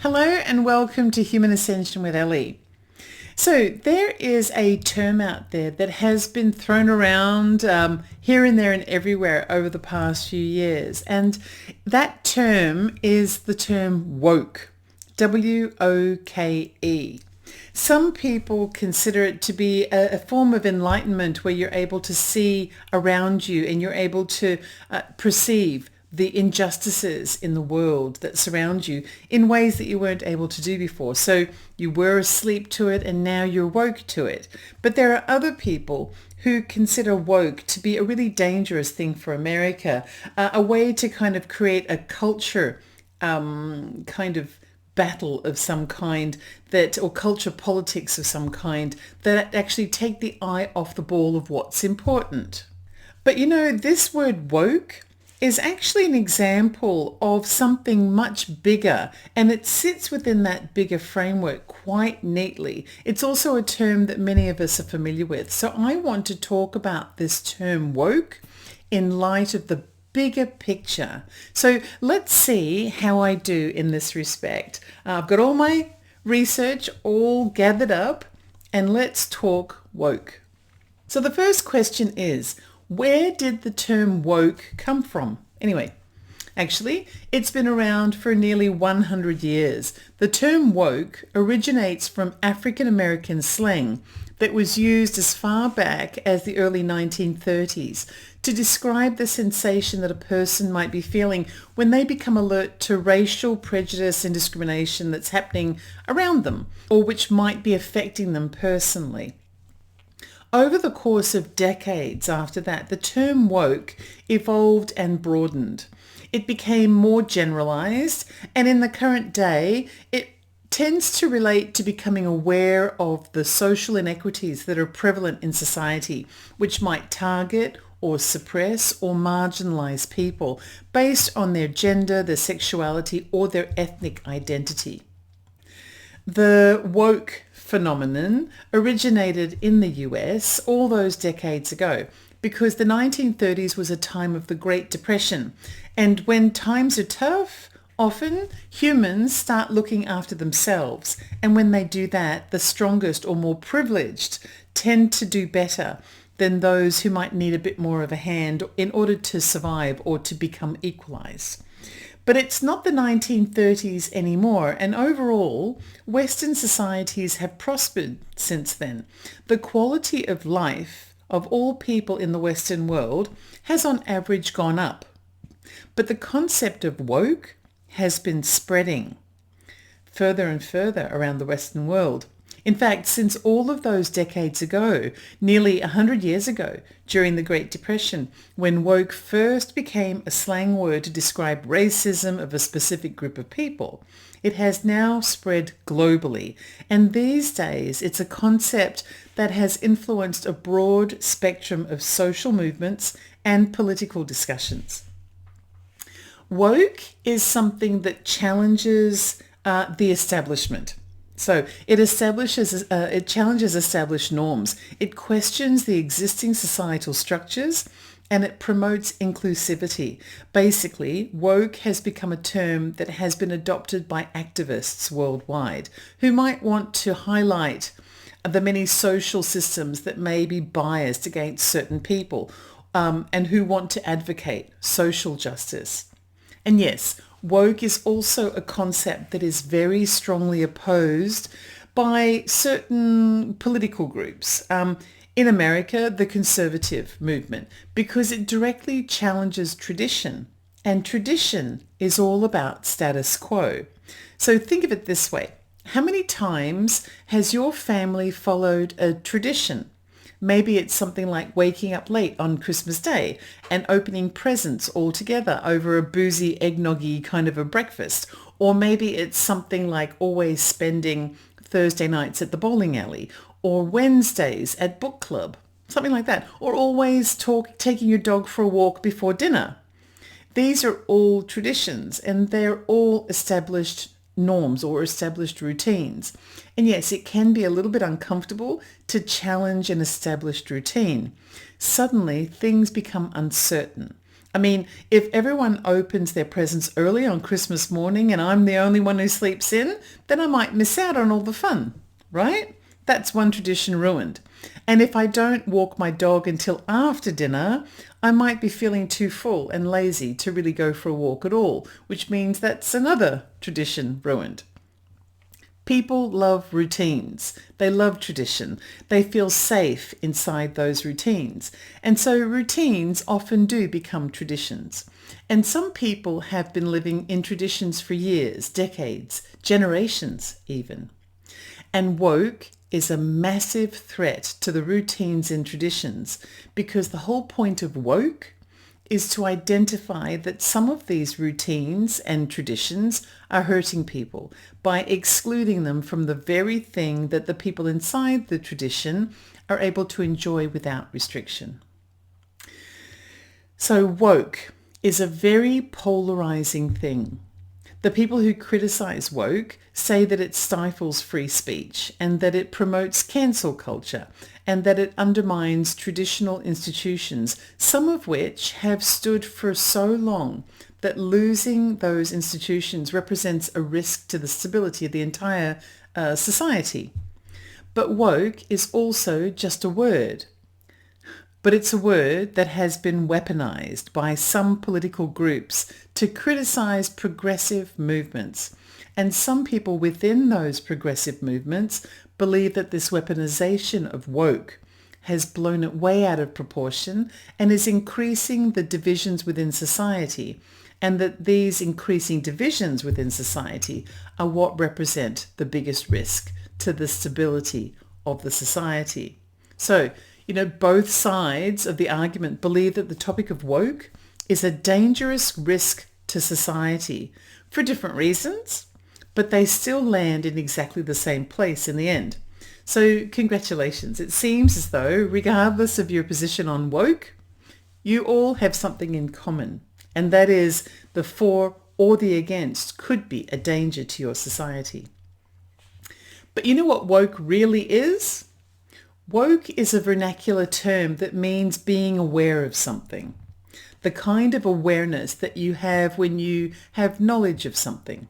Hello and welcome to Human Ascension with Ellie. So there is a term out there that has been thrown around here and there and everywhere over the past few years. And that term is the term woke, W-O-K-E. Some people consider it to be a form of enlightenment where you're able to see around you and you're able to perceive the injustices in the world that surround you in ways that you weren't able to do before. So you were asleep to it and now you're woke to it. But there are other people who consider woke to be a really dangerous thing for America, a way to kind of create a culture kind of battle of some kind or culture politics of some kind that actually take the eye off the ball of what's important. But you know, this word woke is actually an example of something much bigger, and it sits within that bigger framework quite neatly. It's also a term that many of us are familiar with. So I want to talk about this term woke in light of the bigger picture. So let's see how I do in this respect. I've got all my research all gathered up, and let's talk woke. So the first question is, where did the term woke come from? Anyway, actually, it's been around for nearly 100 years. The term woke originates from African American slang that was used as far back as the early 1930s to describe the sensation that a person might be feeling when they become alert to racial prejudice and discrimination that's happening around them or which might be affecting them personally. Over the course of decades after that, the term woke evolved and broadened. It became more generalized, and in the current day, it tends to relate to becoming aware of the social inequities that are prevalent in society, which might target or suppress or marginalize people based on their gender, their sexuality, or their ethnic identity. The woke phenomenon originated in the US all those decades ago because the 1930s was a time of the Great Depression. And when times are tough, often humans start looking after themselves. And when they do that, the strongest or more privileged tend to do better than those who might need a bit more of a hand in order to survive or to become equalized. But it's not the 1930s anymore, and overall, Western societies have prospered since then. The quality of life of all people in the Western world has on average gone up. But the concept of woke has been spreading further and further around the Western world. In fact, since all of those decades ago, nearly 100 years ago, during the Great Depression, when woke first became a slang word to describe racism of a specific group of people, it has now spread globally. And these days, it's a concept that has influenced a broad spectrum of social movements and political discussions. Woke is something that challenges the establishment. So it challenges established norms. It questions the existing societal structures and it promotes inclusivity. Basically, woke has become a term that has been adopted by activists worldwide who might want to highlight the many social systems that may be biased against certain people and who want to advocate social justice. And yes, woke is also a concept that is very strongly opposed by certain political groups. In America, the conservative movement, because it directly challenges tradition. And tradition is all about status quo. So think of it this way. How many times has your family followed a tradition? Maybe it's something like waking up late on Christmas Day and opening presents all together over a boozy, eggnoggy kind of a breakfast. Or maybe it's something like always spending Thursday nights at the bowling alley or Wednesdays at book club, something like that. Or always taking your dog for a walk before dinner. These are all traditions and they're all established norms or established routines. And yes, it can be a little bit uncomfortable to challenge an established routine. Suddenly, things become uncertain. I mean, if everyone opens their presents early on Christmas morning and I'm the only one who sleeps in, then I might miss out on all the fun, right? That's one tradition ruined. And if I don't walk my dog until after dinner, I might be feeling too full and lazy to really go for a walk at all, which means that's another tradition ruined. People love routines. They love tradition. They feel safe inside those routines. And so routines often do become traditions. And some people have been living in traditions for years, decades, generations even. And woke is a massive threat to the routines and traditions because the whole point of woke is to identify that some of these routines and traditions are hurting people by excluding them from the very thing that the people inside the tradition are able to enjoy without restriction. So woke is a very polarizing thing. The people who criticize woke say that it stifles free speech and that it promotes cancel culture and that it undermines traditional institutions, some of which have stood for so long that losing those institutions represents a risk to the stability of the entire society. But woke is also just a word. But it's a word that has been weaponized by some political groups to criticize progressive movements. And some people within those progressive movements believe that this weaponization of woke has blown it way out of proportion and is increasing the divisions within society, and that these increasing divisions within society are what represent the biggest risk to the stability of the society. So, both sides of the argument believe that the topic of woke is a dangerous risk to society for different reasons, but they still land in exactly the same place in the end. So congratulations. It seems as though, regardless of your position on woke, you all have something in common, and that is the for or the against could be a danger to your society. But you know what woke really is? Woke is a vernacular term that means being aware of something, the kind of awareness that you have when you have knowledge of something.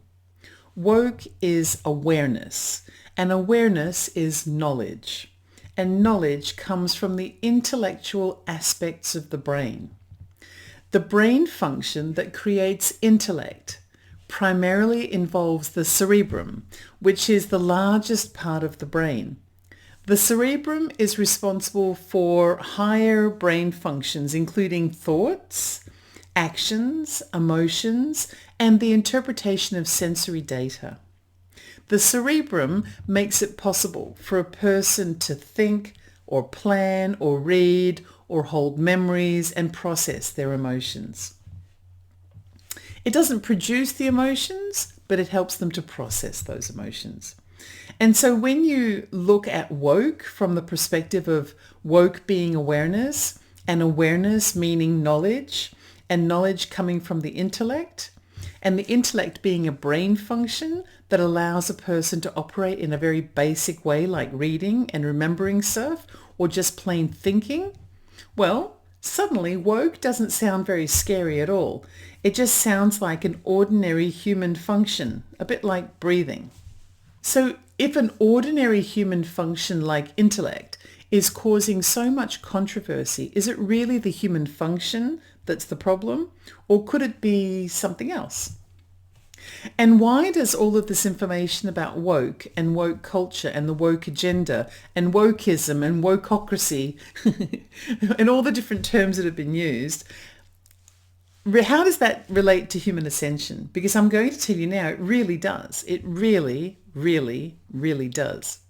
Woke is awareness, and awareness is knowledge, and knowledge comes from the intellectual aspects of the brain. The brain function that creates intellect primarily involves the cerebrum, which is the largest part of the brain. The cerebrum is responsible for higher brain functions, including thoughts, actions, emotions, and the interpretation of sensory data. The cerebrum makes it possible for a person to think or plan or read or hold memories and process their emotions. It doesn't produce the emotions, but it helps them to process those emotions. And so when you look at woke from the perspective of woke being awareness, and awareness meaning knowledge, and knowledge coming from the intellect, and the intellect being a brain function that allows a person to operate in a very basic way like reading and remembering stuff, or just plain thinking, well, suddenly woke doesn't sound very scary at all. It just sounds like an ordinary human function, a bit like breathing. So if an ordinary human function like intellect is causing so much controversy, is it really the human function that's the problem, or could it be something else? And why does all of this information about woke and woke culture and the woke agenda and wokeism and wokeocracy and all the different terms that have been used, how does that relate to human ascension? Because I'm going to tell you now, it really does. It really, really, really does.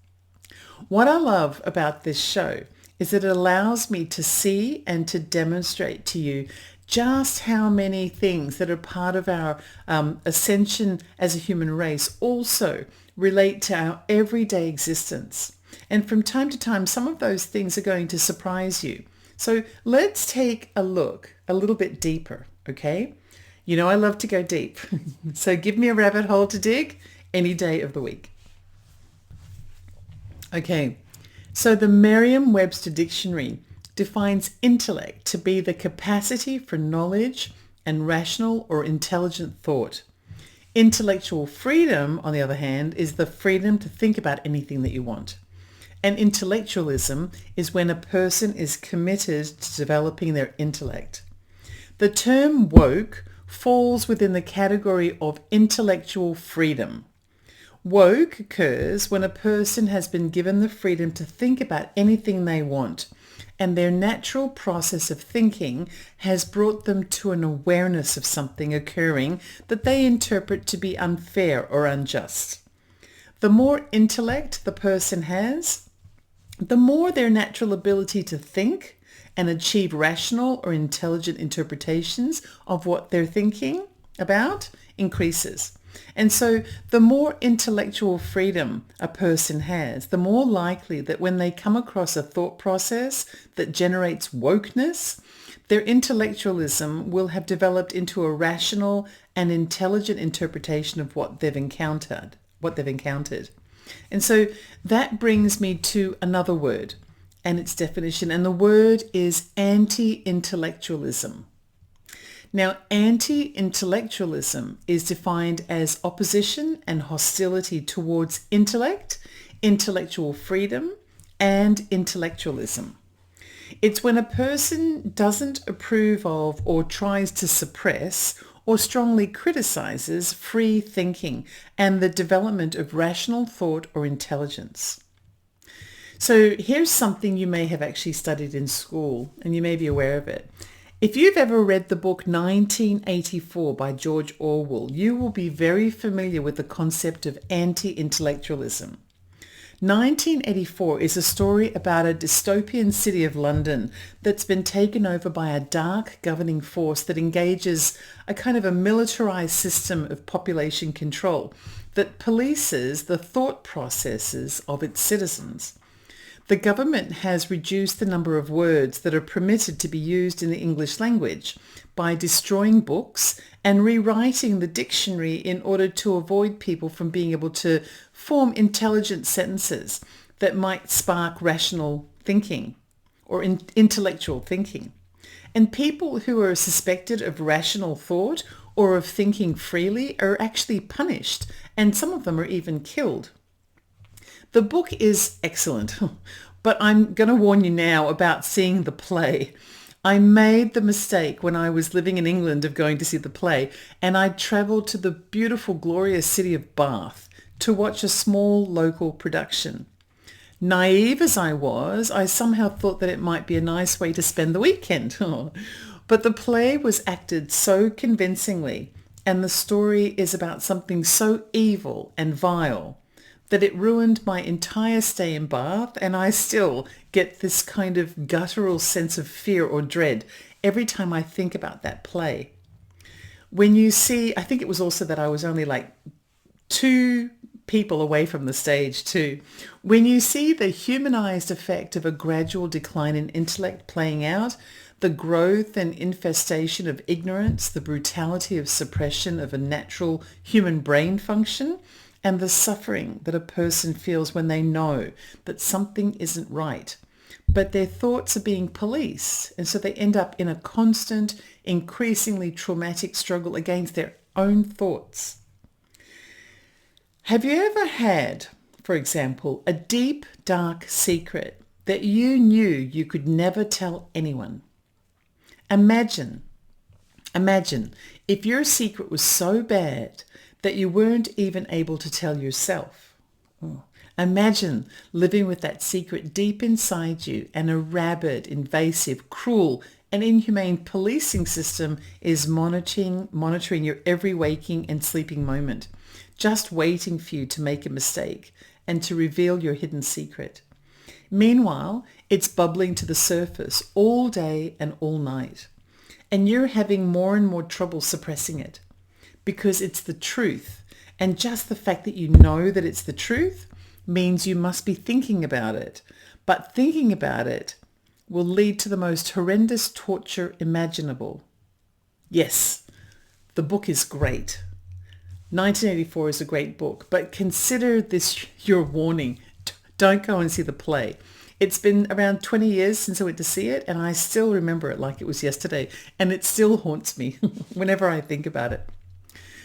What I love about this show is that it allows me to see and to demonstrate to you just how many things that are part of our ascension as a human race also relate to our everyday existence. And from time to time, some of those things are going to surprise you. So let's take a look a little bit deeper, okay? You know I love to go deep. So give me a rabbit hole to dig any day of the week. Okay, so the Merriam-Webster Dictionary defines intellect to be the capacity for knowledge and rational or intelligent thought. Intellectual freedom, on the other hand, is the freedom to think about anything that you want. And intellectualism is when a person is committed to developing their intellect. The term woke falls within the category of intellectual freedom. Woke occurs when a person has been given the freedom to think about anything they want, and their natural process of thinking has brought them to an awareness of something occurring that they interpret to be unfair or unjust. The more intellect the person has, the more their natural ability to think and achieve rational or intelligent interpretations of what they're thinking about increases. And so the more intellectual freedom a person has, the more likely that when they come across a thought process that generates wokeness, their intellectualism will have developed into a rational and intelligent interpretation of what they've encountered. And so that brings me to another word and its definition, and the word is anti-intellectualism. Now, anti-intellectualism is defined as opposition and hostility towards intellect, intellectual freedom, and intellectualism. It's when a person doesn't approve of or tries to suppress or strongly criticizes free thinking and the development of rational thought or intelligence. So here's something you may have actually studied in school, and you may be aware of it. If you've ever read the book 1984 by George Orwell, you will be very familiar with the concept of anti-intellectualism. 1984 is a story about a dystopian city of London that's been taken over by a dark governing force that engages a kind of a militarized system of population control that polices the thought processes of its citizens. The government has reduced the number of words that are permitted to be used in the English language by destroying books and rewriting the dictionary in order to avoid people from being able to form intelligent sentences that might spark rational thinking or intellectual thinking. And people who are suspected of rational thought or of thinking freely are actually punished, and some of them are even killed. The book is excellent, but I'm going to warn you now about seeing the play. I made the mistake when I was living in England of going to see the play, and I travelled to the beautiful, glorious city of Bath to watch a small local production. Naive as I was, I somehow thought that it might be a nice way to spend the weekend. But the play was acted so convincingly, and the story is about something so evil and vile that it ruined my entire stay in Bath, and I still get this kind of guttural sense of fear or dread every time I think about that play. When you see, I think it was also that I was only like 2 people away from the stage too. When you see the humanized effect of a gradual decline in intellect playing out, the growth and infestation of ignorance, the brutality of suppression of a natural human brain function, and the suffering that a person feels when they know that something isn't right, but their thoughts are being policed, and so they end up in a constant, increasingly traumatic struggle against their own thoughts. Have you ever had, for example, a deep, dark secret that you knew you could never tell anyone? Imagine if your secret was so bad that you weren't even able to tell yourself. Imagine living with that secret deep inside you, and a rabid, invasive, cruel, and inhumane policing system is monitoring your every waking and sleeping moment, just waiting for you to make a mistake and to reveal your hidden secret. Meanwhile, it's bubbling to the surface all day and all night, and you're having more and more trouble suppressing it, because it's the truth. And just the fact that you know that it's the truth means you must be thinking about it. But thinking about it will lead to the most horrendous torture imaginable. Yes, the book is great. 1984 is a great book, but consider this your warning. Don't go and see the play. It's been around 20 years since I went to see it, and I still remember it like it was yesterday, and it still haunts me whenever I think about it.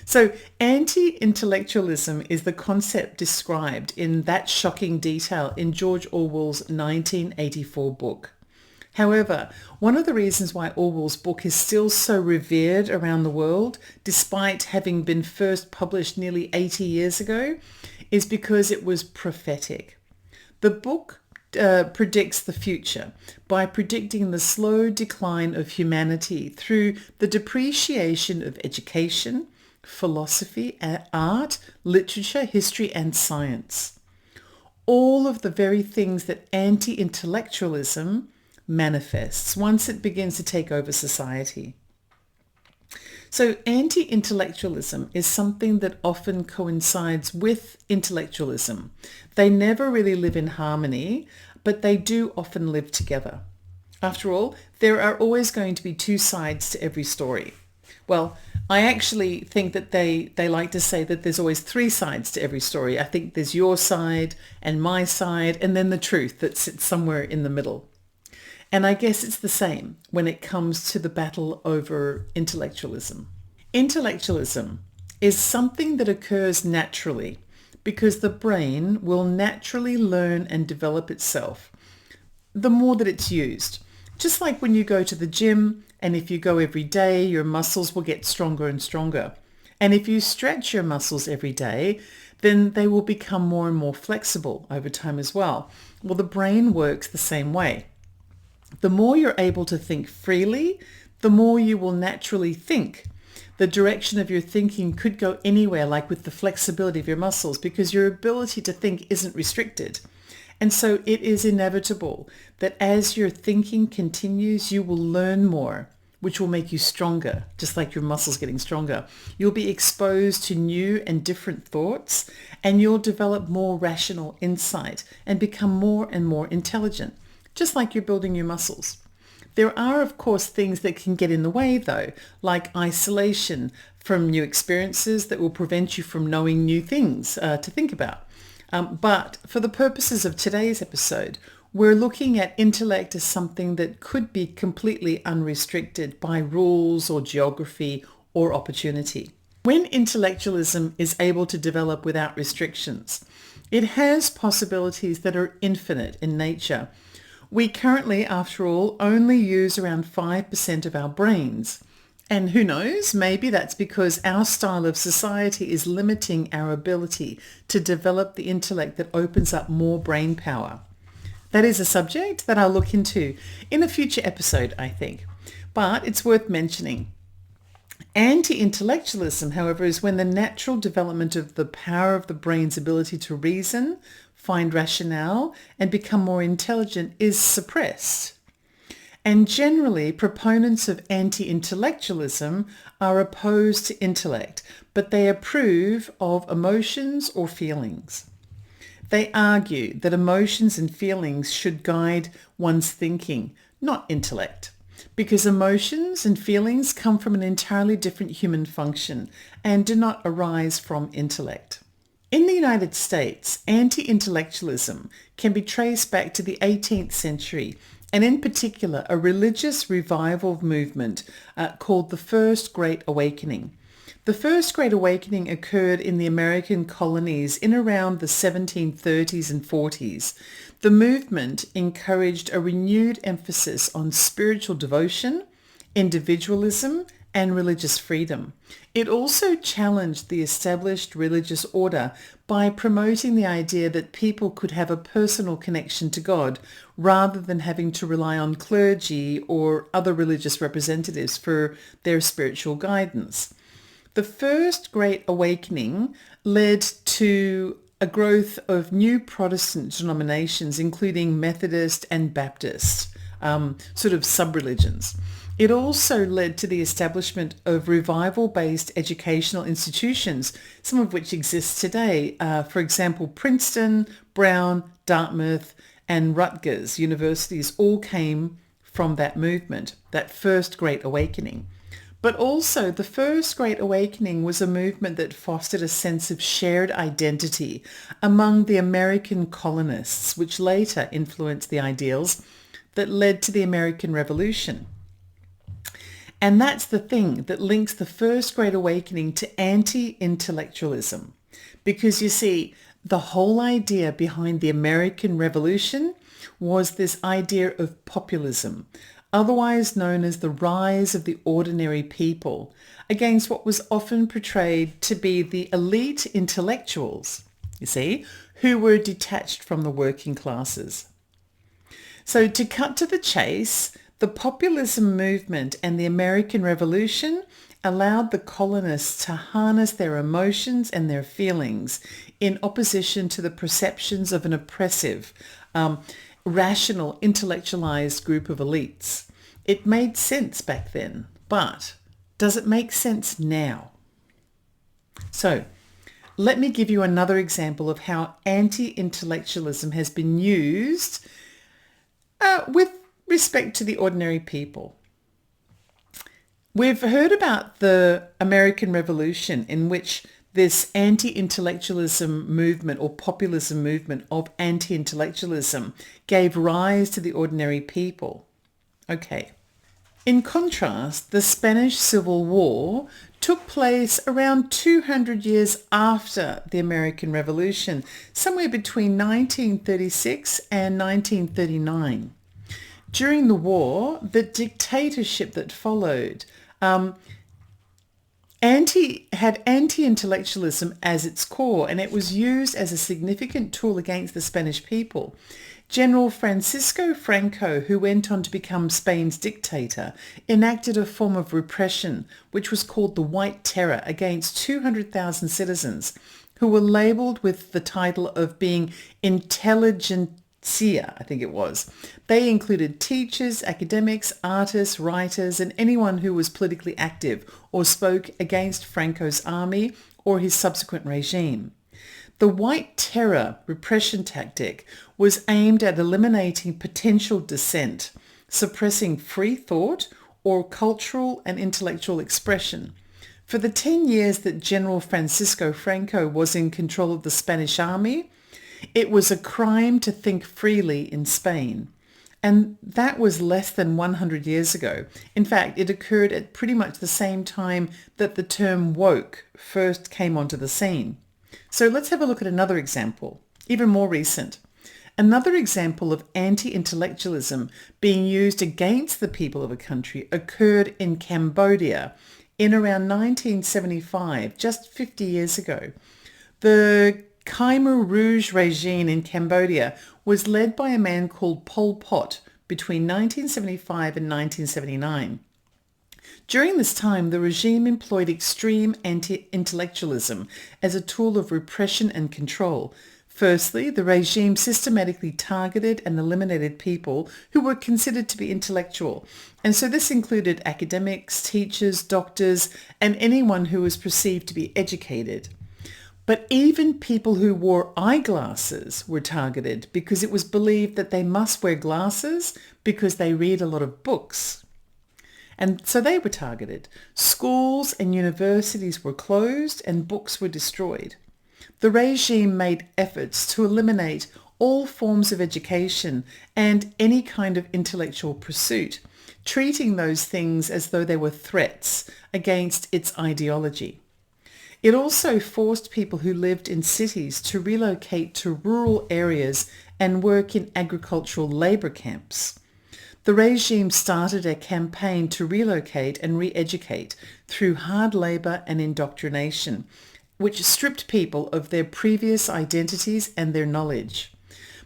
So anti-intellectualism is the concept described in that shocking detail in George Orwell's 1984 book. However, one of the reasons why Orwell's book is still so revered around the world, despite having been first published nearly 80 years ago, is because it was prophetic. The book predicts the future by predicting the slow decline of humanity through the depreciation of education, philosophy, art, literature, history, and science. All of the very things that anti-intellectualism manifests once it begins to take over society. So anti-intellectualism is something that often coincides with intellectualism. They never really live in harmony, but they do often live together. After all, there are always going to be two sides to every story. Well, I actually think that they like to say that there's always three sides to every story. I think there's your side and my side, and then the truth that sits somewhere in the middle. And I guess it's the same when it comes to the battle over intellectualism. Intellectualism is something that occurs naturally because the brain will naturally learn and develop itself the more that it's used. Just like when you go to the gym, and if you go every day, your muscles will get stronger and stronger. And if you stretch your muscles every day, then they will become more and more flexible over time as well. Well, the brain works the same way. The more you're able to think freely, the more you will naturally think. The direction of your thinking could go anywhere, like with the flexibility of your muscles, because your ability to think isn't restricted. And so it is inevitable that as your thinking continues, you will learn more, which will make you stronger, just like your muscles getting stronger. You'll be exposed to new and different thoughts, and you'll develop more rational insight and become more and more intelligent, just like you're building your muscles. There are, of course, things that can get in the way, though, like isolation from new experiences that will prevent you from knowing new things to think about. But for the purposes of today's episode, we're looking at intellect as something that could be completely unrestricted by rules or geography or opportunity. When intellectualism is able to develop without restrictions, it has possibilities that are infinite in nature. We currently, after all, only use around 5% of our brains. And who knows, maybe that's because our style of society is limiting our ability to develop the intellect that opens up more brain power. That is a subject that I'll look into in a future episode, I think. But it's worth mentioning. Anti-intellectualism, however, is when the natural development of the power of the brain's ability to reason, find rationale, and become more intelligent is suppressed. And generally, proponents of anti-intellectualism are opposed to intellect, but they approve of emotions or feelings. They argue that emotions and feelings should guide one's thinking, not intellect, because emotions and feelings come from an entirely different human function and do not arise from intellect. In the United States, anti-intellectualism can be traced back to the 18th century, and in particular a religious revival movement called the First Great Awakening. The First Great Awakening occurred in the American colonies in around the 1730s and 40s. The movement encouraged a renewed emphasis on spiritual devotion, individualism, and religious freedom. It also challenged the established religious order by promoting the idea that people could have a personal connection to God rather than having to rely on clergy or other religious representatives for their spiritual guidance. The First Great Awakening led to a growth of new Protestant denominations, including Methodist and Baptist, sort of sub-religions. It also led to the establishment of revival-based educational institutions, some of which exist today. For example, Princeton, Brown, Dartmouth, and Rutgers universities all came from that movement, that First Great Awakening. But also, the First Great Awakening was a movement that fostered a sense of shared identity among the American colonists, which later influenced the ideals that led to the American Revolution. And that's the thing that links the First Great Awakening to anti-intellectualism. Because you see, the whole idea behind the American Revolution was this idea of populism, otherwise known as the rise of the ordinary people, against what was often portrayed to be the elite intellectuals, you see, who were detached from the working classes. So to cut to the chase, the populism movement and the American Revolution allowed the colonists to harness their emotions and their feelings in opposition to the perceptions of an oppressive, rational, intellectualized group of elites. It made sense back then, but does it make sense now? So let me give you another example of how anti-intellectualism has been used with respect to the ordinary people. We've heard about the American Revolution, in which this anti-intellectualism movement or populism movement of anti-intellectualism gave rise to the ordinary people. Okay. In contrast, the Spanish Civil War took place around 200 years after the American Revolution, somewhere between 1936 and 1939. During the war, the dictatorship that followed had anti-intellectualism as its core, and it was used as a significant tool against the Spanish people. General Francisco Franco, who went on to become Spain's dictator, enacted a form of repression which was called the White Terror against 200,000 citizens who were labelled with the title of being intelligentsia, I think it was. They included teachers, academics, artists, writers, and anyone who was politically active or spoke against Franco's army or his subsequent regime. The White Terror repression tactic was aimed at eliminating potential dissent, suppressing free thought or cultural and intellectual expression. For the 10 years that General Francisco Franco was in control of the Spanish army, it was a crime to think freely in Spain. And that was less than 100 years ago. In fact, it occurred at pretty much the same time that the term woke first came onto the scene. So let's have a look at another example, even more recent. Another example of anti-intellectualism being used against the people of a country occurred in Cambodia in around 1975, just 50 years ago. The Khmer Rouge regime in Cambodia was led by a man called Pol Pot between 1975 and 1979. During this time, the regime employed extreme anti-intellectualism as a tool of repression and control. Firstly, the regime systematically targeted and eliminated people who were considered to be intellectual. And so this included academics, teachers, doctors, and anyone who was perceived to be educated. But even people who wore eyeglasses were targeted because it was believed that they must wear glasses because they read a lot of books. And so they were targeted. Schools and universities were closed and books were destroyed. The regime made efforts to eliminate all forms of education and any kind of intellectual pursuit, treating those things as though they were threats against its ideology. It also forced people who lived in cities to relocate to rural areas and work in agricultural labour camps. The regime started a campaign to relocate and re-educate through hard labour and indoctrination, which stripped people of their previous identities and their knowledge.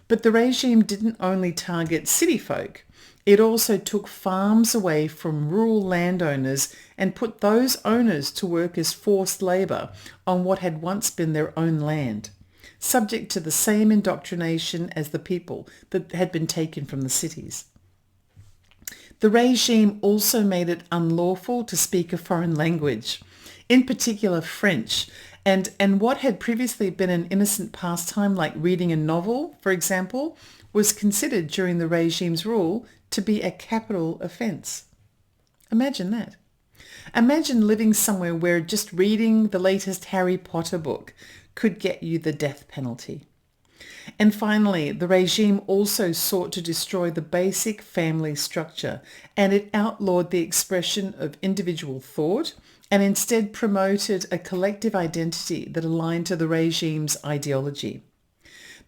But the regime didn't only target city folk. It also took farms away from rural landowners and put those owners to work as forced labour on what had once been their own land, subject to the same indoctrination as the people that had been taken from the cities. The regime also made it unlawful to speak a foreign language, in particular French, and what had previously been an innocent pastime like reading a novel, for example, was considered during the regime's rule to be a capital offence. Imagine that. Imagine living somewhere where just reading the latest Harry Potter book could get you the death penalty. And finally, the regime also sought to destroy the basic family structure, and it outlawed the expression of individual thought and instead promoted a collective identity that aligned to the regime's ideology.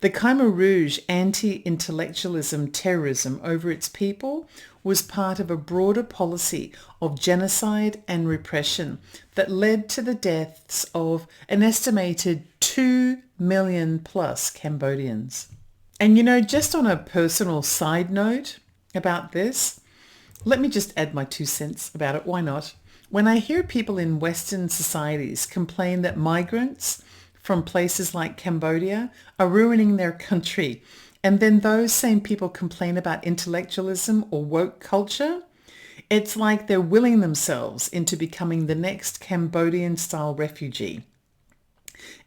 The Khmer Rouge anti-intellectualism terrorism over its people was part of a broader policy of genocide and repression that led to the deaths of an estimated 2 million plus Cambodians. And just on a personal side note about this, let me just add my 2 cents about it. Why not? When I hear people in Western societies complain that migrants from places like Cambodia are ruining their country, and then those same people complain about intellectualism or woke culture, it's like they're willing themselves into becoming the next Cambodian-style refugee.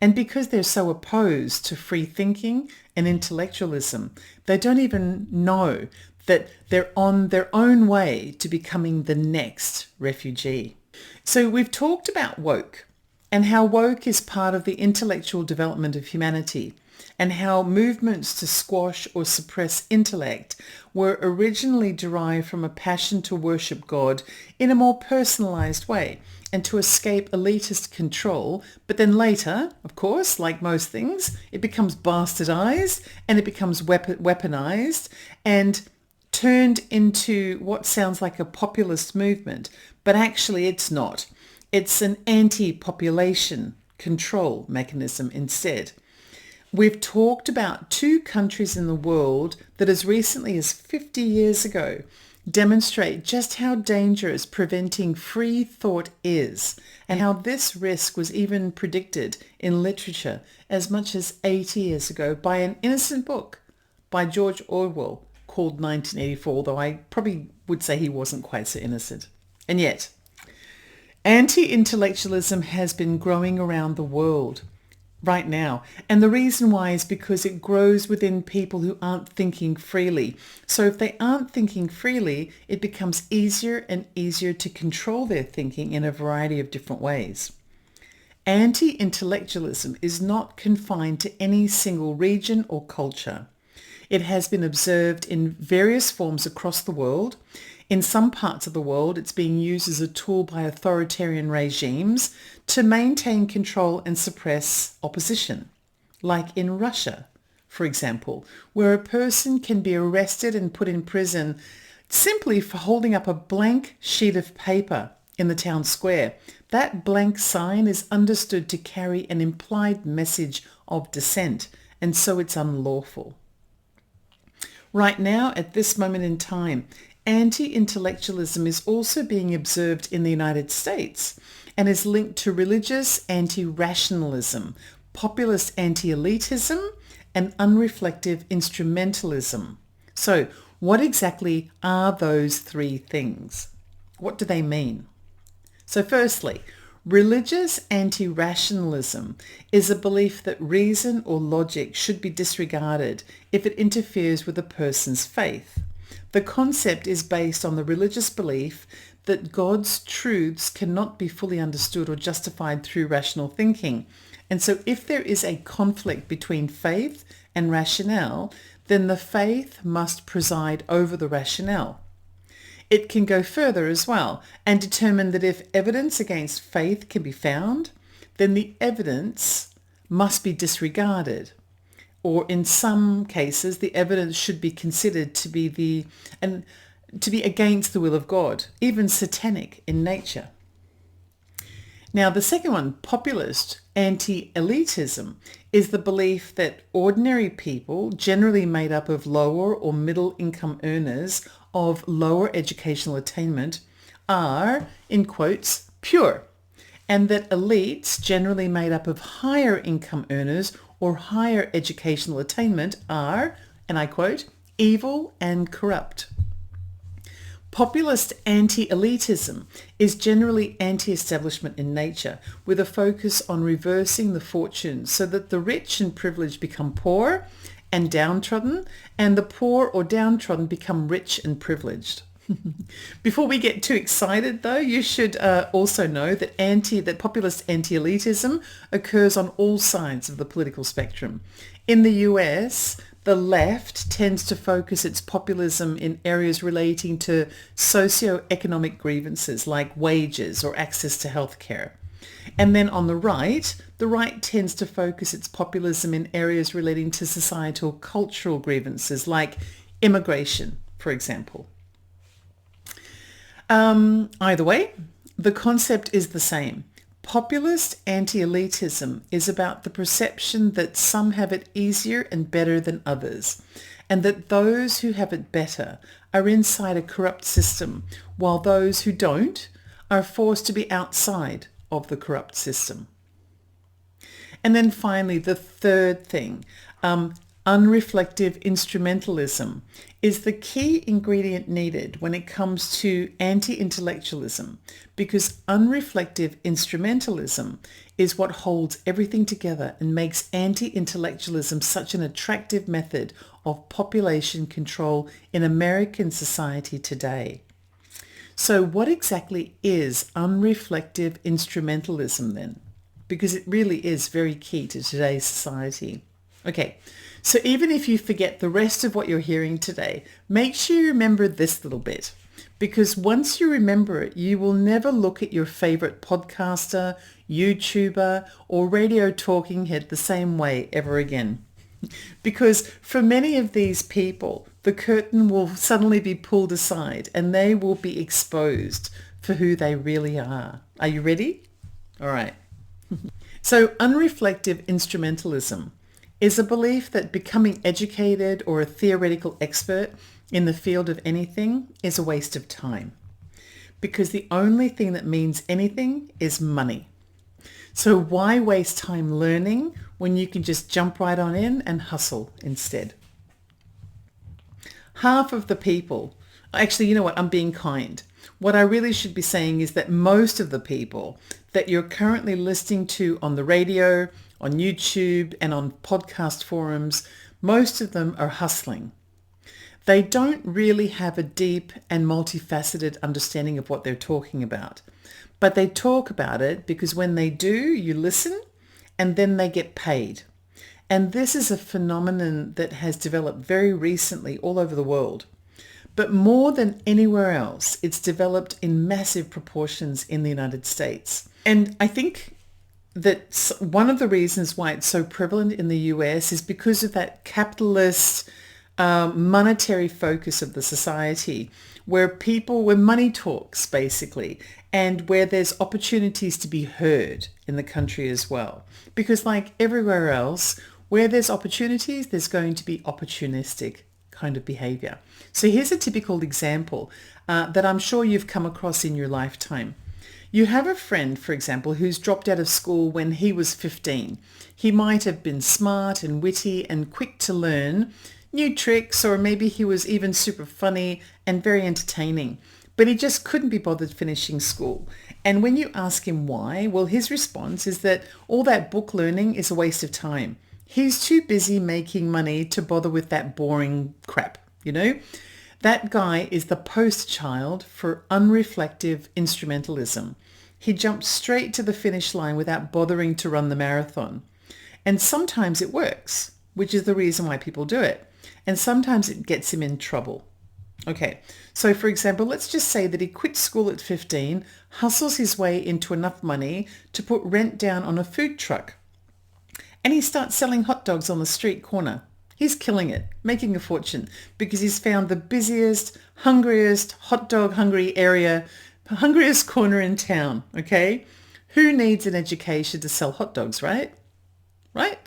And because they're so opposed to free thinking and intellectualism, they don't even know that they're on their own way to becoming the next refugee. So we've talked about woke and how woke is part of the intellectual development of humanity, and how movements to squash or suppress intellect were originally derived from a passion to worship God in a more personalized way and to escape elitist control. But then later, of course, like most things, it becomes bastardized and it becomes weaponized and turned into what sounds like a populist movement, but actually it's not. It's an anti-population control mechanism instead. We've talked about 2 countries in the world that as recently as 50 years ago demonstrate just how dangerous preventing free thought is, and how this risk was even predicted in literature as much as 80 years ago by an innocent book by George Orwell called 1984, although I probably would say he wasn't quite so innocent. And yet, anti-intellectualism has been growing around the world right now. And the reason why is because it grows within people who aren't thinking freely. So if they aren't thinking freely, it becomes easier and easier to control their thinking in a variety of different ways. Anti-intellectualism is not confined to any single region or culture. It has been observed in various forms across the world. In some parts of the world, it's being used as a tool by authoritarian regimes to maintain control and suppress opposition, like in Russia, for example, where a person can be arrested and put in prison simply for holding up a blank sheet of paper in the town square. That blank sign is understood to carry an implied message of dissent, and so it's unlawful. Right now, at this moment in time, anti-intellectualism is also being observed in the United States and is linked to religious anti-rationalism, populist anti-elitism, and unreflective instrumentalism. So what exactly are those 3 things? What do they mean? So firstly, religious anti-rationalism is a belief that reason or logic should be disregarded if it interferes with a person's faith. The concept is based on the religious belief that God's truths cannot be fully understood or justified through rational thinking. And so if there is a conflict between faith and rationale, then the faith must preside over the rationale. It can go further as well and determine that if evidence against faith can be found, then the evidence must be disregarded. Or in some cases, the evidence should be considered to be against the will of God, even satanic in nature. Now, the second one, populist anti-elitism, is the belief that ordinary people, generally made up of lower or middle income earners of lower educational attainment, are, in quotes, pure, and that elites, generally made up of higher income earners or higher educational attainment, are, and I quote, evil and corrupt. Populist anti-elitism is generally anti-establishment in nature, with a focus on reversing the fortunes so that the rich and privileged become poor and downtrodden, and the poor or downtrodden become rich and privileged. Before we get too excited, though, you should also know that populist anti-elitism occurs on all sides of the political spectrum. In the US, the left tends to focus its populism in areas relating to socio-economic grievances like wages or access to healthcare. And then on the right tends to focus its populism in areas relating to societal cultural grievances like immigration, for example. Either way, the concept is the same. Populist anti-elitism is about the perception that some have it easier and better than others, and that those who have it better are inside a corrupt system, while those who don't are forced to be outside of the corrupt system. And then finally, the third thing, unreflective instrumentalism is the key ingredient needed when it comes to anti-intellectualism, because unreflective instrumentalism is what holds everything together and makes anti-intellectualism such an attractive method of population control in American society today. So what exactly is unreflective instrumentalism then? Because it really is very key to today's society. Okay, so even if you forget the rest of what you're hearing today, make sure you remember this little bit. Because once you remember it, you will never look at your favorite podcaster, YouTuber, or radio talking head the same way ever again. Because for many of these people, the curtain will suddenly be pulled aside and they will be exposed for who they really are. Are you ready? All right. So unreflective instrumentalism is a belief that becoming educated or a theoretical expert in the field of anything is a waste of time, because the only thing that means anything is money. So why waste time learning when you can just jump right on in and hustle instead? Half of the people, actually, you know what, I'm being kind. What I really should be saying is that most of the people that you're currently listening to on the radio, on YouTube, and on podcast forums, most of them are hustling. They don't really have a deep and multifaceted understanding of what they're talking about. But they talk about it because when they do, you listen, and then they get paid. And this is a phenomenon that has developed very recently all over the world. But more than anywhere else, it's developed in massive proportions in the United States. And I think that one of the reasons why it's so prevalent in the US is because of that capitalist monetary focus of the society, where money talks basically, and where there's opportunities to be heard in the country as well. Because like everywhere else, where there's opportunities, there's going to be opportunistic kind of behavior. So here's a typical example that I'm sure you've come across in your lifetime. You have a friend, for example, who's dropped out of school when he was 15. He might have been smart and witty and quick to learn new tricks, or maybe he was even super funny and very entertaining, but he just couldn't be bothered finishing school. And when you ask him why, well, his response is that all that book learning is a waste of time. He's too busy making money to bother with that boring crap, you know? That guy is the poster child for unreflective instrumentalism. He jumped straight to the finish line without bothering to run the marathon. And sometimes it works, which is the reason why people do it. And sometimes it gets him in trouble. Okay, so for example, let's just say that he quit school at 15, hustles his way into enough money to put rent down on a food truck. And he starts selling hot dogs on the street corner. He's killing it, making a fortune, because he's found the busiest, hungriest, hot dog hungry area, hungriest corner in town, okay? Who needs an education to sell hot dogs, right? Right?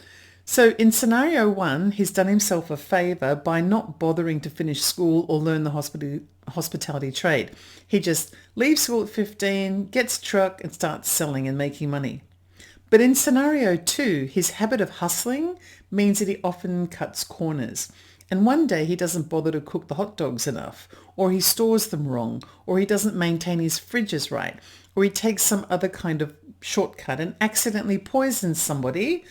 So in scenario one, he's done himself a favor by not bothering to finish school or learn the hospitality trade. He just leaves school at 15, gets a truck and starts selling and making money. But in scenario two, his habit of hustling means that he often cuts corners. And one day he doesn't bother to cook the hot dogs enough, or he stores them wrong, or he doesn't maintain his fridges right, or he takes some other kind of shortcut and accidentally poisons somebody,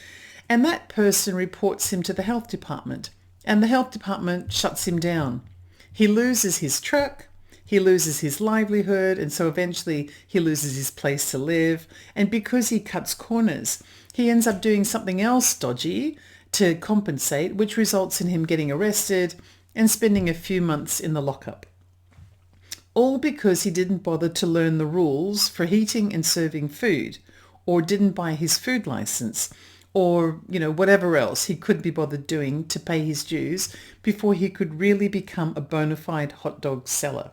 and that person reports him to the health department, and the health department shuts him down. He loses his truck, He loses his livelihood, and so eventually he loses his place to live. And because he cuts corners, he ends up doing something else dodgy to compensate, which results in him getting arrested and spending a few months in the lockup. All because he didn't bother to learn the rules for heating and serving food, or didn't buy his food license, or, whatever else he couldn't be bothered doing to pay his dues before he could really become a bona fide hot dog seller.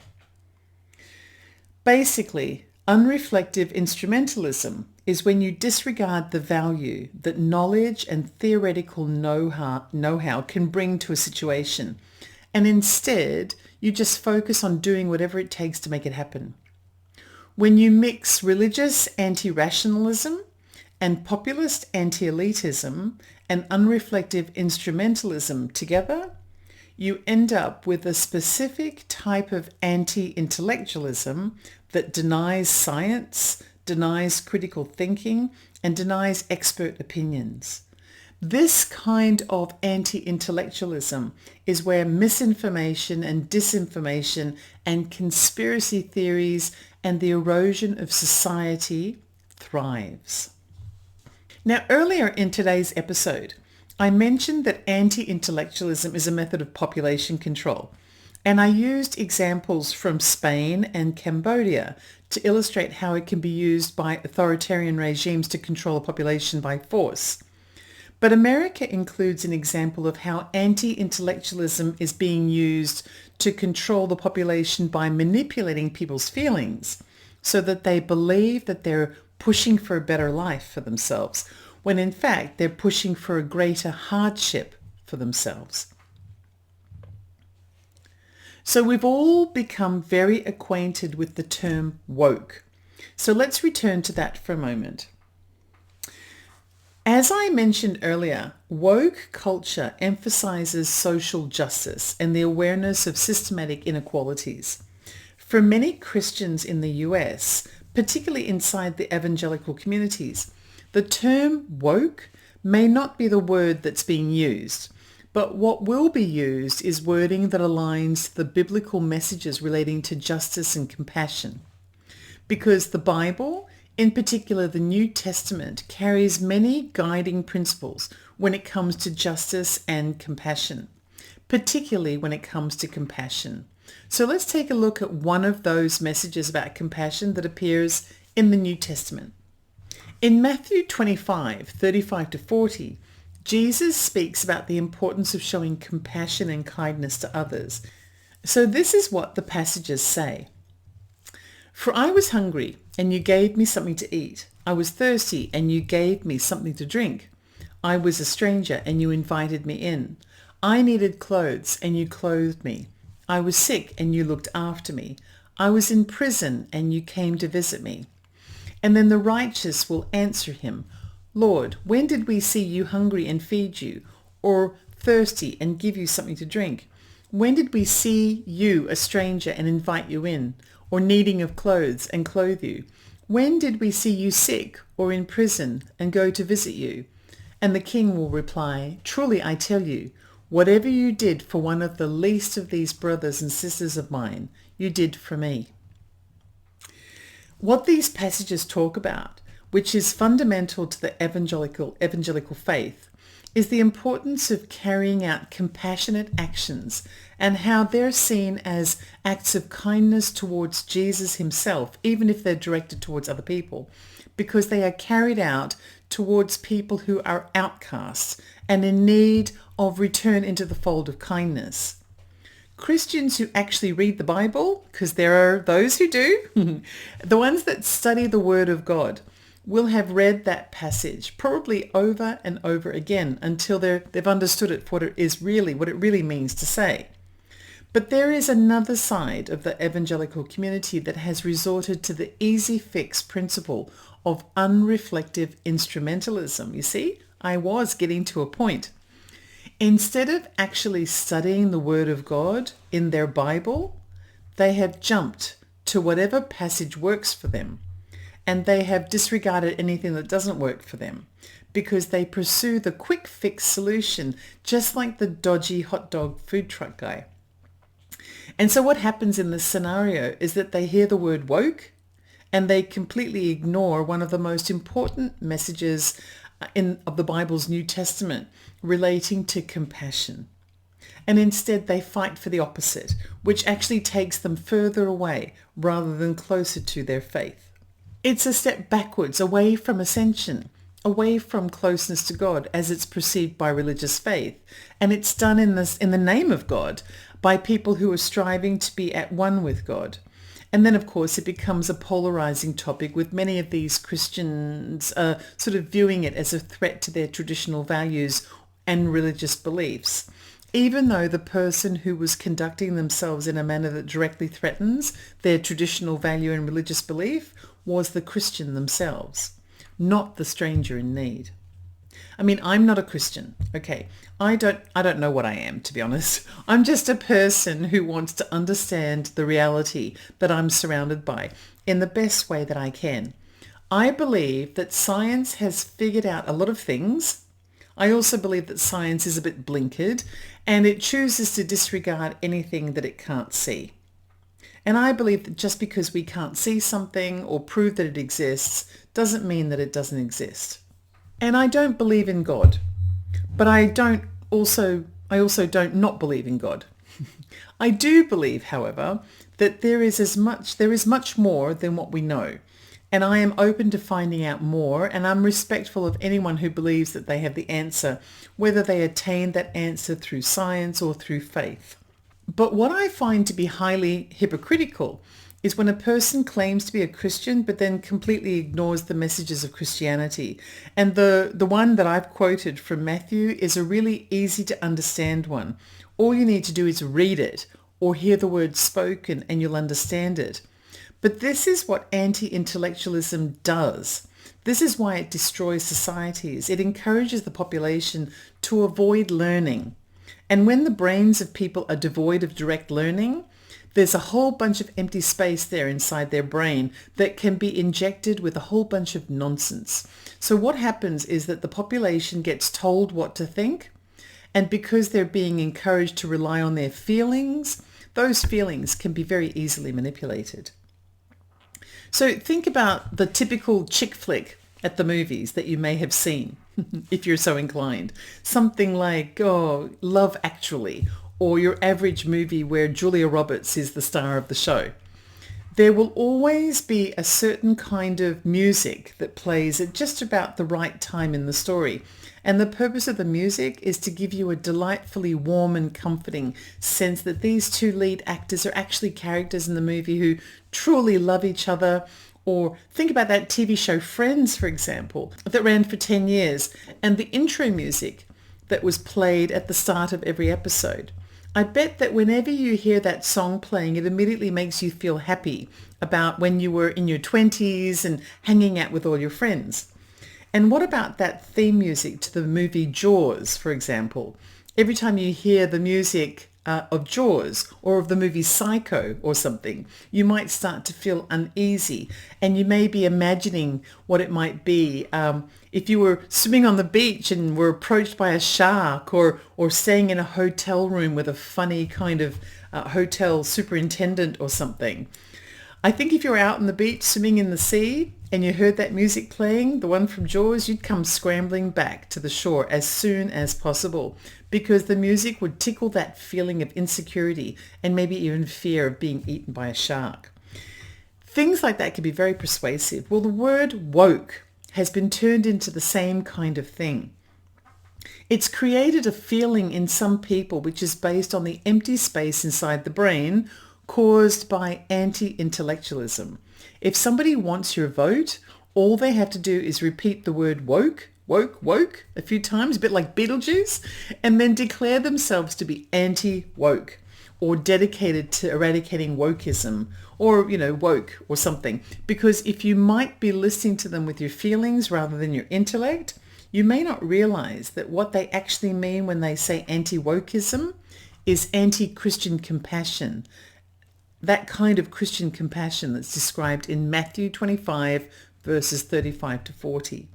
Basically, unreflective instrumentalism is when you disregard the value that knowledge and theoretical know-how can bring to a situation, and instead you just focus on doing whatever it takes to make it happen. When you mix religious anti-rationalism and populist anti-elitism and unreflective instrumentalism together, you end up with a specific type of anti-intellectualism that denies science, denies critical thinking, and denies expert opinions. This kind of anti-intellectualism is where misinformation and disinformation and conspiracy theories and the erosion of society thrives. Now, earlier in today's episode, I mentioned that anti-intellectualism is a method of population control, and I used examples from Spain and Cambodia to illustrate how it can be used by authoritarian regimes to control a population by force. But America includes an example of how anti-intellectualism is being used to control the population by manipulating people's feelings so that they believe that they're pushing for a better life for themselves, when in fact they're pushing for a greater hardship for themselves. So we've all become very acquainted with the term woke. So let's return to that for a moment. As I mentioned earlier, woke culture emphasizes social justice and the awareness of systematic inequalities. For many Christians in the US, particularly inside the evangelical communities, the term woke may not be the word that's being used, but what will be used is wording that aligns the biblical messages relating to justice and compassion. Because the Bible, in particular the New Testament, carries many guiding principles when it comes to justice and compassion, particularly when it comes to compassion. So let's take a look at one of those messages about compassion that appears in the New Testament. In Matthew 25, 35 to 40, Jesus speaks about the importance of showing compassion and kindness to others. So this is what the passages say. For I was hungry, and you gave me something to eat. I was thirsty, and you gave me something to drink. I was a stranger, and you invited me in. I needed clothes, and you clothed me. I was sick, and you looked after me. I was in prison, and you came to visit me. And then the righteous will answer him, Lord, when did we see you hungry and feed you, or thirsty and give you something to drink? When did we see you a stranger and invite you in, or needing of clothes and clothe you? When did we see you sick or in prison and go to visit you? And the king will reply, Truly I tell you, whatever you did for one of the least of these brothers and sisters of mine, you did for me. What these passages talk about, which is fundamental to the evangelical faith, is the importance of carrying out compassionate actions and how they're seen as acts of kindness towards Jesus himself, even if they're directed towards other people, because they are carried out towards people who are outcasts and in need of return into the fold of kindness. Christians who actually read the Bible, because there are those who do, the ones that study the Word of God, will have read that passage probably over and over again until they've understood it for what it really means to say. But there is another side of the evangelical community that has resorted to the easy fix principle of unreflective instrumentalism. You see, I was getting to a point. Instead of actually studying the Word of God in their Bible, they have jumped to whatever passage works for them. And they have disregarded anything that doesn't work for them because they pursue the quick fix solution, just like the dodgy hot dog food truck guy. And so what happens in this scenario is that they hear the word woke and they completely ignore one of the most important messages of the Bible's New Testament relating to compassion. And instead they fight for the opposite, which actually takes them further away rather than closer to their faith. It's a step backwards, away from ascension, away from closeness to God as it's perceived by religious faith. And it's done in the name of God by people who are striving to be at one with God. And then, of course, it becomes a polarizing topic with many of these Christians sort of viewing it as a threat to their traditional values and religious beliefs, even though the person who was conducting themselves in a manner that directly threatens their traditional value and religious belief was the Christian themselves, not the stranger in need. I mean, I'm not a Christian, okay? I don't know what I am, to be honest. I'm just a person who wants to understand the reality that I'm surrounded by in the best way that I can. I believe that science has figured out a lot of things. I also believe that science is a bit blinkered and it chooses to disregard anything that it can't see. And I believe that just because we can't see something or prove that it exists doesn't mean that it doesn't exist. And I don't believe in God, but I also don't not believe in God. I do believe, however, that there is much more than what we know. And I am open to finding out more, and I'm respectful of anyone who believes that they have the answer, whether they attain that answer through science or through faith. But what I find to be highly hypocritical is when a person claims to be a Christian but then completely ignores the messages of Christianity. And the one that I've quoted from Matthew is a really easy to understand one. All you need to do is read it or hear the words spoken and you'll understand it. But this is what anti-intellectualism does. This is why it destroys societies. It encourages the population to avoid learning. And when the brains of people are devoid of direct learning, there's a whole bunch of empty space there inside their brain that can be injected with a whole bunch of nonsense. So what happens is that the population gets told what to think, and because they're being encouraged to rely on their feelings, those feelings can be very easily manipulated. So think about the typical chick flick at the movies that you may have seen, if you're so inclined. Something like, Love Actually, or your average movie where Julia Roberts is the star of the show. There will always be a certain kind of music that plays at just about the right time in the story. And the purpose of the music is to give you a delightfully warm and comforting sense that these two lead actors are actually characters in the movie who truly love each other. Or think about that TV show Friends, for example, that ran for 10 years, and the intro music that was played at the start of every episode. I bet that whenever you hear that song playing, it immediately makes you feel happy about when you were in your 20s and hanging out with all your friends. And what about that theme music to the movie Jaws, for example? Every time you hear the music of Jaws or of the movie Psycho or something, you might start to feel uneasy, and you may be imagining what it might be if you were swimming on the beach and were approached by a shark, or staying in a hotel room with a funny kind of hotel superintendent or something. I think if you were out on the beach swimming in the sea and you heard that music playing, the one from Jaws, you'd come scrambling back to the shore as soon as possible, because the music would tickle that feeling of insecurity and maybe even fear of being eaten by a shark. Things like that can be very persuasive. Well, the word woke has been turned into the same kind of thing. It's created a feeling in some people which is based on the empty space inside the brain caused by anti-intellectualism. If somebody wants your vote, all they have to do is repeat the word woke, woke, woke a few times, a bit like Beetlejuice, and then declare themselves to be anti-woke or dedicated to eradicating wokeism, or, woke or something. Because if you might be listening to them with your feelings rather than your intellect, you may not realize that what they actually mean when they say anti-wokeism is anti-Christian compassion. That kind of Christian compassion that's described in Matthew 25, verses 35 to 40.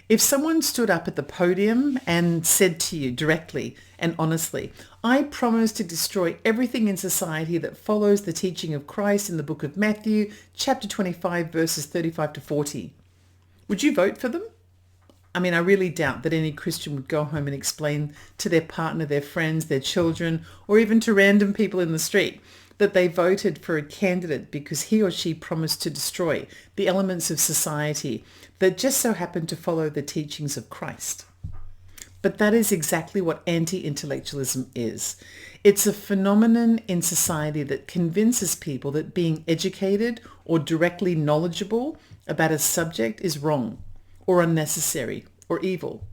If someone stood up at the podium and said to you directly and honestly, I promise to destroy everything in society that follows the teaching of Christ in the book of Matthew, chapter 25, verses 35 to 40, would you vote for them? I mean, I really doubt that any Christian would go home and explain to their partner, their friends, their children, or even to random people in the street that they voted for a candidate because he or she promised to destroy the elements of society that just so happen to follow the teachings of Christ. But that is exactly what anti-intellectualism is. It's a phenomenon in society that convinces people that being educated or directly knowledgeable about a subject is wrong or unnecessary or evil.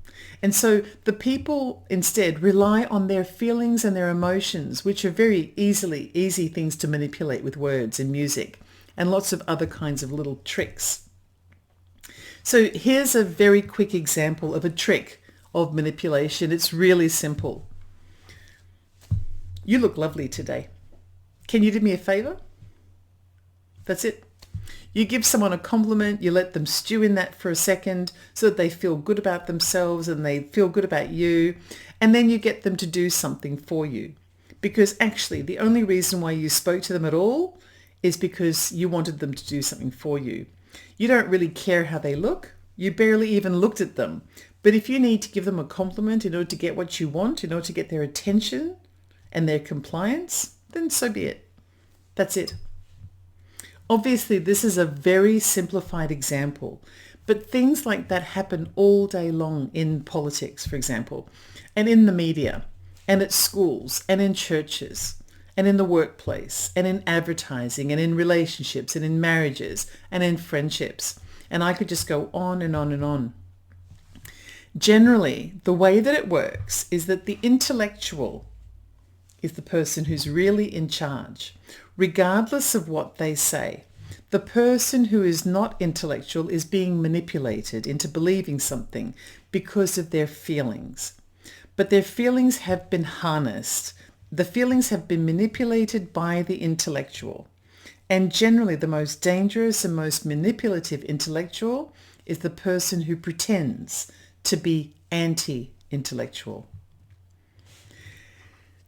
And so the people instead rely on their feelings and their emotions, which are very easy things to manipulate with words and music and lots of other kinds of little tricks. So here's a very quick example of a trick of manipulation. It's really simple. You look lovely today. Can you do me a favor? That's it. You give someone a compliment, you let them stew in that for a second so that they feel good about themselves and they feel good about you. And then you get them to do something for you. Because actually the only reason why you spoke to them at all is because you wanted them to do something for you. You don't really care how they look. You barely even looked at them. But if you need to give them a compliment in order to get what you want, in order to get their attention and their compliance, then so be it. That's it. Obviously, this is a very simplified example, but things like that happen all day long in politics, for example, and in the media, and at schools, and in churches, and in the workplace, and in advertising, and in relationships, and in marriages, and in friendships. And I could just go on and on and on. Generally, the way that it works is that the intellectual is the person who's really in charge, regardless of what they say. The person who is not intellectual is being manipulated into believing something because of their feelings. But their feelings have been harnessed. The feelings have been manipulated by the intellectual. And generally, the most dangerous and most manipulative intellectual is the person who pretends to be anti-intellectual.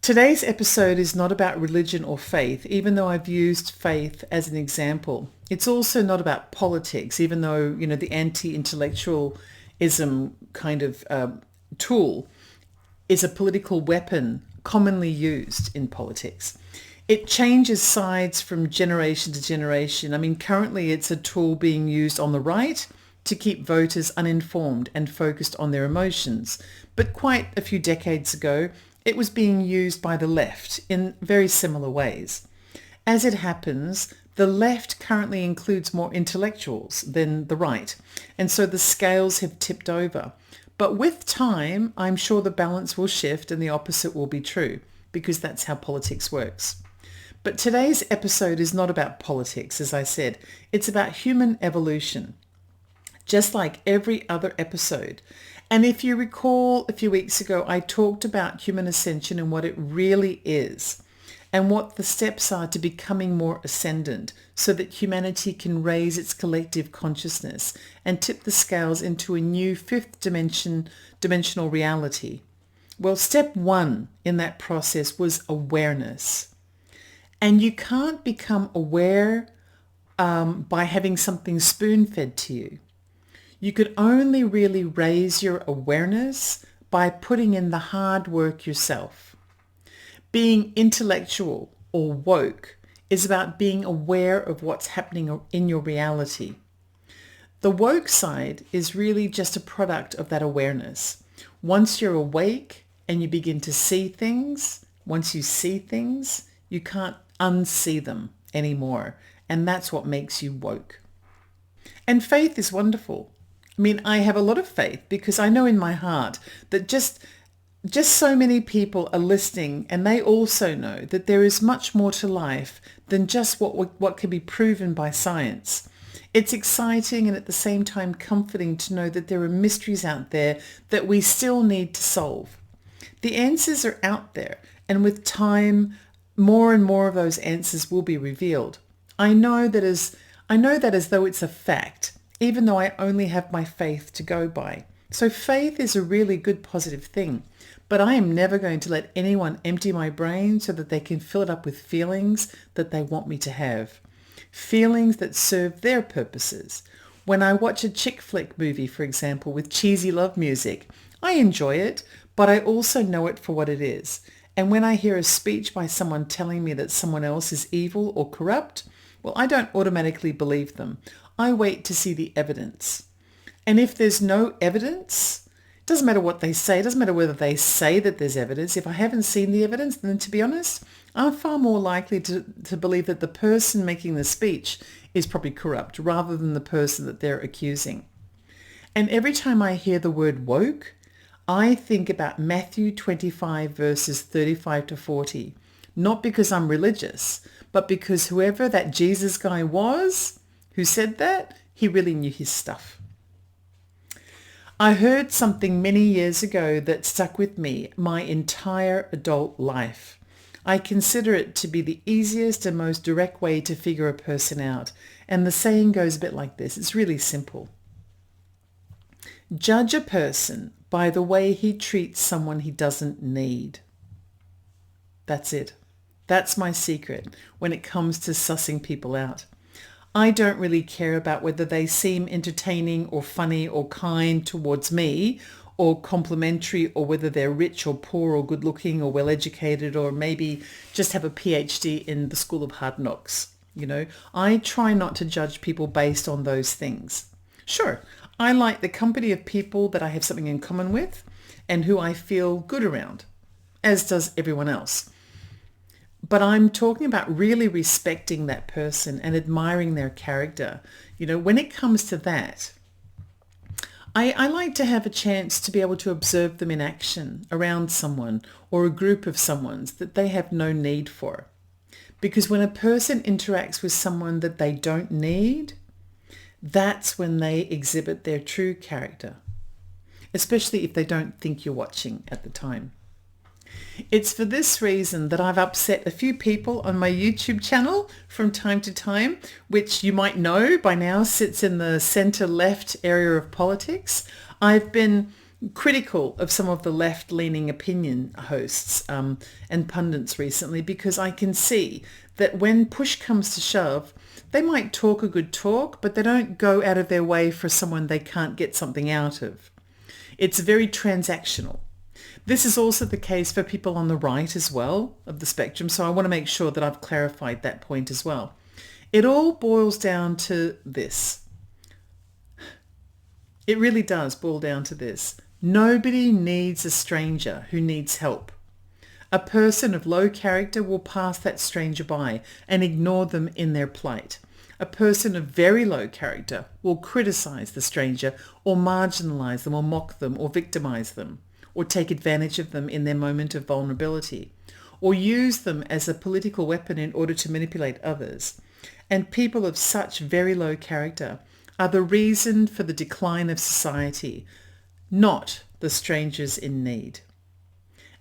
Today's episode is not about religion or faith, even though I've used faith as an example. It's also not about politics, even though, the anti-intellectualism kind of tool is a political weapon commonly used in politics. It changes sides from generation to generation. I mean, currently it's a tool being used on the right to keep voters uninformed and focused on their emotions. But quite a few decades ago, it was being used by the left in very similar ways. As it happens, the left currently includes more intellectuals than the right, and so the scales have tipped over. But with time, I'm sure the balance will shift and the opposite will be true, because that's how politics works. But today's episode is not about politics, as I said. It's about human evolution, just like every other episode. And if you recall a few weeks ago, I talked about human ascension and what it really is and what the steps are to becoming more ascendant so that humanity can raise its collective consciousness and tip the scales into a new fifth dimensional reality. Well, step one in that process was awareness. And you can't become aware by having something spoon-fed to you. You could only really raise your awareness by putting in the hard work yourself. Being intellectual or woke is about being aware of what's happening in your reality. The woke side is really just a product of that awareness. Once you're awake and you begin to see things, once you see things, you can't unsee them anymore. And that's what makes you woke. And faith is wonderful. I mean, I have a lot of faith because I know in my heart that just so many people are listening, and they also know that there is much more to life than just what can be proven by science. It's exciting and at the same time comforting to know that there are mysteries out there that we still need to solve. The answers are out there, and with time, more and more of those answers will be revealed. I know that as though it's a fact, even though I only have my faith to go by. So faith is a really good positive thing, but I am never going to let anyone empty my brain so that they can fill it up with feelings that they want me to have. Feelings that serve their purposes. When I watch a chick flick movie, for example, with cheesy love music, I enjoy it, but I also know it for what it is. And when I hear a speech by someone telling me that someone else is evil or corrupt, well, I don't automatically believe them. I wait to see the evidence. And if there's no evidence, it doesn't matter what they say. It doesn't matter whether they say that there's evidence. If I haven't seen the evidence, then to be honest, I'm far more likely to believe that the person making the speech is probably corrupt rather than the person that they're accusing. And every time I hear the word woke, I think about Matthew 25 verses 35 to 40. Not because I'm religious, but because whoever that Jesus guy was who said that, he really knew his stuff. I heard something many years ago that stuck with me my entire adult life. I consider it to be the easiest and most direct way to figure a person out. And the saying goes a bit like this. It's really simple. Judge a person by the way he treats someone he doesn't need. That's it. That's my secret when it comes to sussing people out. I don't really care about whether they seem entertaining or funny or kind towards me or complimentary, or whether they're rich or poor or good looking or well educated or maybe just have a PhD in the School of Hard Knocks. I try not to judge people based on those things. Sure, I like the company of people that I have something in common with and who I feel good around, as does everyone else. But I'm talking about really respecting that person and admiring their character. When it comes to that, I like to have a chance to be able to observe them in action around someone or a group of someone's that they have no need for. Because when a person interacts with someone that they don't need, that's when they exhibit their true character, especially if they don't think you're watching at the time. It's for this reason that I've upset a few people on my YouTube channel from time to time, which you might know by now sits in the centre-left area of politics. I've been critical of some of the left-leaning opinion hosts and pundits recently because I can see that when push comes to shove, they might talk a good talk, but they don't go out of their way for someone they can't get something out of. It's very transactional. This is also the case for people on the right as well of the spectrum, so I want to make sure that I've clarified that point as well. It all boils down to this. It really does boil down to this. Nobody needs a stranger who needs help. A person of low character will pass that stranger by and ignore them in their plight. A person of very low character will criticize the stranger or marginalize them or mock them or victimize them, or take advantage of them in their moment of vulnerability, or use them as a political weapon in order to manipulate others. And people of such very low character are the reason for the decline of society, not the strangers in need.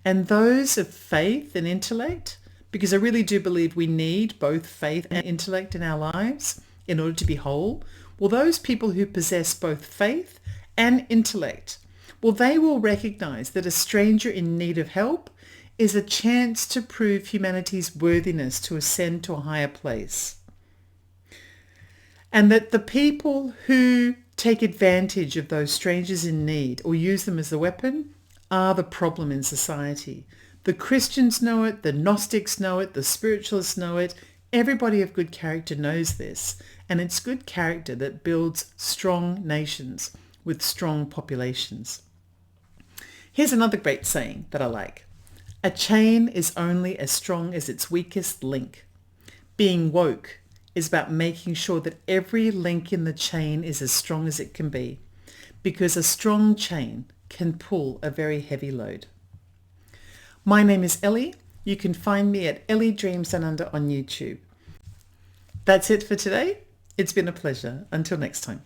And those of faith and intellect, because I really do believe we need both faith and intellect in our lives in order to be whole, well, those people who possess both faith and intellect, well, they will recognize that a stranger in need of help is a chance to prove humanity's worthiness to ascend to a higher place. And that the people who take advantage of those strangers in need or use them as a weapon are the problem in society. The Christians know it, the Gnostics know it, the spiritualists know it. Everybody of good character knows this. And it's good character that builds strong nations with strong populations. Here's another great saying that I like. A chain is only as strong as its weakest link. Being woke is about making sure that every link in the chain is as strong as it can be, because a strong chain can pull a very heavy load. My name is Ellie. You can find me at Ellie Dreams Down Under on YouTube. That's it for today. It's been a pleasure. Until next time.